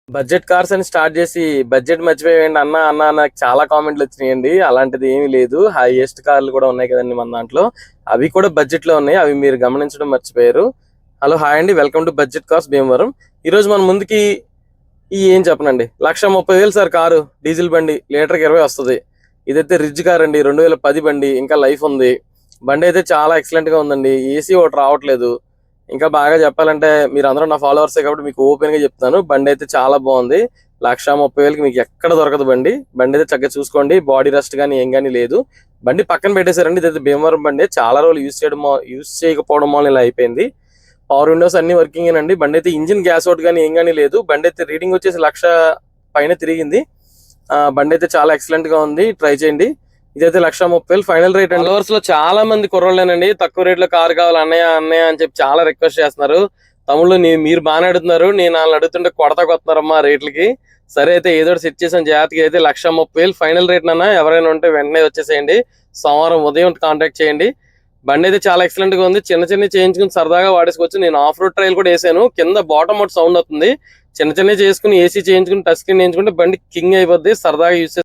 Budget cars అని start చేసి budget మర్చిపోయండి అన్న అన్న నాకు చాలా కామెంట్లు వచ్చినాయండి. అలాంటిది ఏమీ లేదు. హైయెస్ట్ కార్లు కూడా ఉన్నాయి కదండి మన దాంట్లో. అవి కూడా బడ్జెట్ లో ఉన్నాయి. అవి మీరు గమనించడం మర్చిపోయారు. హలో హాయ్ అండి, welcome to budget cars Bhimavaram. ఈ రోజు మన ముందుకి ఈ ఏం చెప్పనండి 1,30,000 సార్ కారు, డీజిల్ బండి, లీటర్కి 20 వస్తుంది. ఇదైతే రిడ్జ్ కార్ అండి, 2010 బండి, ఇంకా లైఫ్ ఉంది. బండి అయితే చాలా ఎక్సలెంట్ గా ఉందండి. ఏసీ ఒకటి రావట్లేదు. ఇంకా బాగా చెప్పాలంటే మీరు అందరూ నా ఫాలోవర్సే కాబట్టి మీకు ఓపెన్ గా చెప్తాను. బండి అయితే చాలా బాగుంది. 1,30,000కి మీకు ఎక్కడ దొరకదు బండి. బండి అయితే చక్కగా చూసుకోండి. బాడీ రెస్ట్ కానీ ఏం కానీ లేదు. బండి పక్కన పెట్టేశారండి. ఇదైతే భీమవరం బండి. చాలా రోజులు యూజ్ చేయకపోవడం వల్ల ఇలా అయిపోయింది. పవర్ విండోస్ అన్ని వర్కింగ్ ఏనండి. బండి అయితే ఇంజిన్ గ్యాస్ అవుట్ కానీ ఏం కానీ లేదు. బండి అయితే రీడింగ్ వచ్చేసి 1,00,000 పైన తిరిగింది. బండి అయితే చాలా ఎక్సలెంట్ గా ఉంది. ట్రై చేయండి. ఇదైతే 1,30,000 ఫైనల్ రేట్ అండి. ఫాలోవర్స్ లో చాలా మంది కుర్రోళ్ళేనండి తక్కువ రేట్ లో కార్ కావాలి అన్నయ్య అన్నయ్య అని చెప్పి చాలా రిక్వెస్ట్ చేస్తున్నారు. తమ్ముళ్ళు మీరు బాగానే అడుగుతున్నారు. నేను వాళ్ళని అడుగుతుంటే కొడతాకొస్తున్నారమ్మా రేట్లకి. సరే అయితే ఏదో సెట్ చేసాను జాగ్రత్తగా. అయితే 1,30,000 ఫైనల్ రేట్ నాన్న. ఎవరైనా ఉంటే వెంటనే వచ్చేసేయండి. సోమవారం ఉదయం కాంటాక్ట్ చేయండి. బండి అయితే చాలా ఎక్సలెంట్ గా ఉంది. చిన్న చిన్న చేయించుకుని సరదాగా వాడేసుకోవచ్చు. నేను ఆఫ్ రోడ్ ట్రైల్ కూడా వేసాను. కింద బాటమ్ అవుట్ సౌండ్ అవుతుంది. చిన్న చిన్న చేసుకుని ఏసీ చేయించుకుని టచ్ స్క్రీన్ వేయించుకుంటే బండి కింగ్ అయిపోద్ది. సరదాగా యూస్